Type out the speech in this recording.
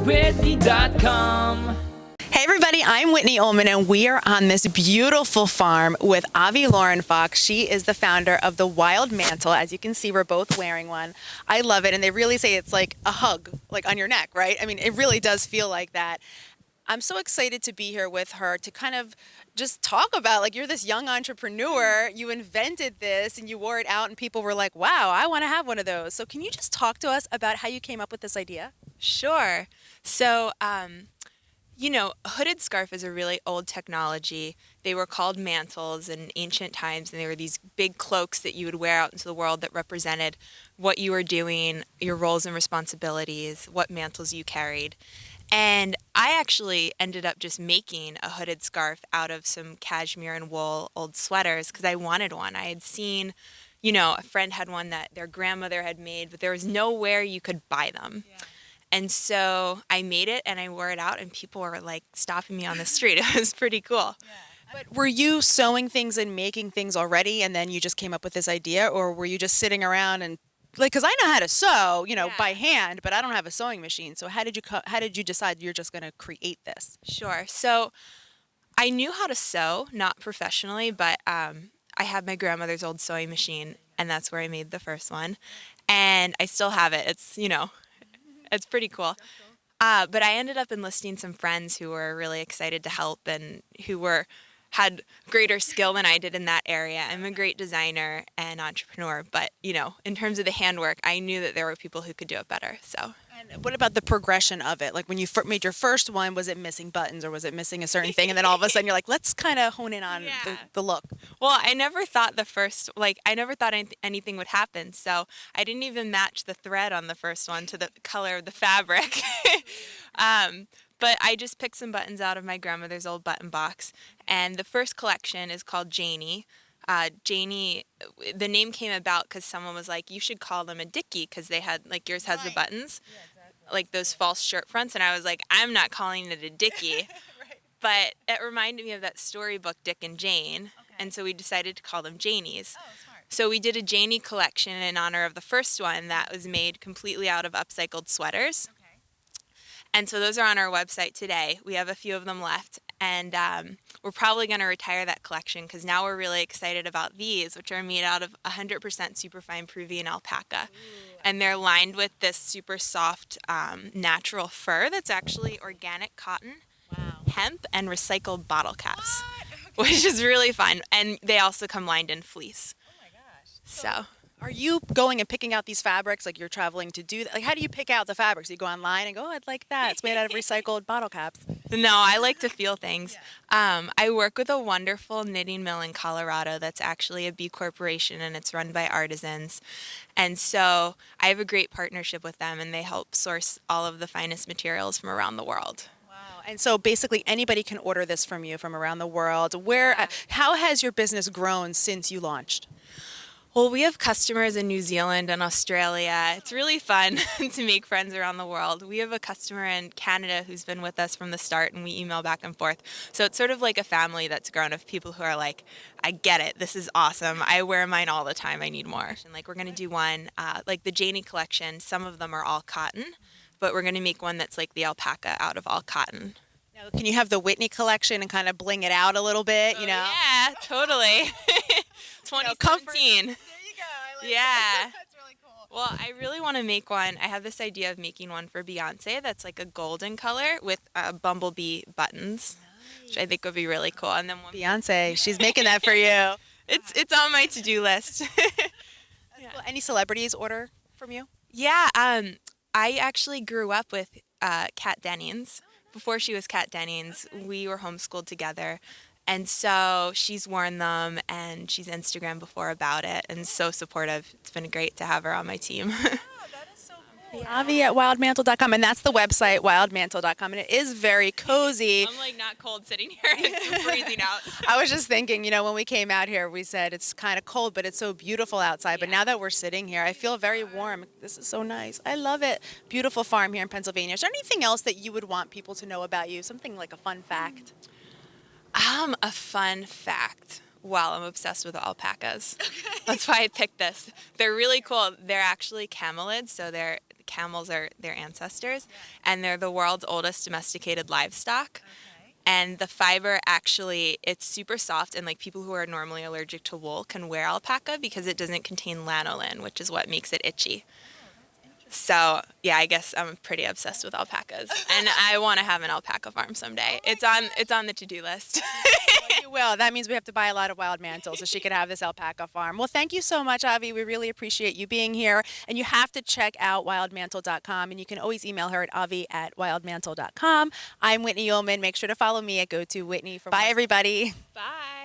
GoToWhitney.com. Hey everybody, I'm Whitney Ullman and we are on this beautiful farm with Loren Fox. She is the founder of the Wild Mantle. As you can see, we're both wearing one. I love it, and they really say it's like a hug, like on your neck, right? I mean, it really does feel like that. I'm so excited to be here with her to kind of just talk about, like, you're this young entrepreneur, you invented this and you wore it out and people were like, wow, I want to have one of those. So can you just talk to us about how you came up with this idea? Sure. So, a hooded scarf is a really old technology. They were called mantles in ancient times, and they were these big cloaks that you would wear out into the world that represented what you were doing, your roles and responsibilities, what mantles you carried. And I actually ended up just making a hooded scarf out of some cashmere and wool old sweaters because I wanted one. I had seen, a friend had one that their grandmother had made, but there was nowhere you could buy them. Yeah. And so I made it and I wore it out and people were like stopping me on the street. It was pretty cool. Yeah. But were you sewing things and making things already and then you just came up with this idea, or were you just sitting around and because I know how to sew, by hand, but I don't have a sewing machine. So how did you decide you're just going to create this? Sure. So I knew how to sew, not professionally, but I had my grandmother's old sewing machine and that's where I made the first one. And I still have it. It's, it's pretty cool. But I ended up enlisting some friends who were really excited to help and who had greater skill than I did in that area. I'm a great designer and entrepreneur, but, in terms of the handwork, I knew that there were people who could do it better, so. And what about the progression of it? Like when you made your first one, was it missing buttons or was it missing a certain thing? And then all of a sudden you're like, let's kind of hone in on the look. Well, I never thought anything would happen, so I didn't even match the thread on the first one to the color of the fabric. But I just picked some buttons out of my grandmother's old button box, and the first collection is called Janie. Janie, the name came about because someone was like, you should call them a dickie because they had, like yours has the buttons, like those false shirt fronts, and I was like, I'm not calling it a dickie. But it reminded me of that storybook Dick and Jane, and so we decided to call them Janies. Oh, smart. So we did a Janie collection in honor of the first one that was made completely out of upcycled sweaters. And so those are on our website today. We have a few of them left. And we're probably going to retire that collection because now we're really excited about these, which are made out of 100% superfine Peruvian alpaca. Ooh. And they're lined with this super soft natural fur that's actually organic cotton, hemp, and recycled bottle caps, which is really fun. And they also come lined in fleece. Oh my gosh. So are you going and picking out these fabrics like you're traveling to do that? Like, how do you pick out the fabrics? You go online and go, oh, I'd like that. It's made out of recycled bottle caps. No, I like to feel things. Yeah. I work with a wonderful knitting mill in Colorado that's actually a B Corporation, and it's run by artisans. And so I have a great partnership with them, and they help source all of the finest materials from around the world. Wow. And so basically anybody can order this from you from around the world. How has your business grown since you launched? Well, we have customers in New Zealand and Australia. It's really fun to make friends around the world. We have a customer in Canada who's been with us from the start, and we email back and forth. So it's sort of like a family that's grown of people who are like, I get it. This is awesome. I wear mine all the time. I need more. And like we're going to do one, like the Janie collection. Some of them are all cotton, but we're going to make one that's like the alpaca out of all cotton. Now, can you have the Whitney collection and kind of bling it out a little bit, Yeah, totally. 2017. There you go. I like that. That's really cool. Well, I really want to make one. I have this idea of making one for Beyonce that's like a golden color with bumblebee buttons, which I think would be really cool. And then Beyonce, she's making that for you. It's on my to-do list. Cool. Any celebrities order from you? Yeah, I actually grew up with Kat Dennings. Before she was Kat Dennings, we were homeschooled together. And so she's worn them, and she's Instagrammed before about it, and so supportive. It's been great to have her on my team. That is so cool. Avi at wildmantle.com, and that's the website, wildmantle.com, and it is very cozy. I'm like not cold sitting here. It's freezing out. I was just thinking, when we came out here, we said it's kind of cold, but it's so beautiful outside. But now that we're sitting here, I feel very warm. This is so nice. I love it. Beautiful farm here in Pennsylvania. Is there anything else that you would want people to know about you? Something like a fun fact? A fun fact. Well, I'm obsessed with alpacas. That's why I picked this. They're really cool. They're actually camelids, so they're camels are their ancestors, and they're the world's oldest domesticated livestock. And the fiber actually, it's super soft, and like people who are normally allergic to wool can wear alpaca because it doesn't contain lanolin, which is what makes it itchy. So yeah, I guess I'm pretty obsessed with alpacas, and I want to have an alpaca farm someday. It's on the to-do list. Well, you will. That means we have to buy a lot of Wild Mantle so she could have this alpaca farm. Well, thank you so much, Avi. We really appreciate you being here. And you have to check out wildmantle.com, and you can always email her at avi@wildmantle.com. I'm Whitney Ullman. Make sure to follow me at GoToWhitney. Bye, everybody. Bye.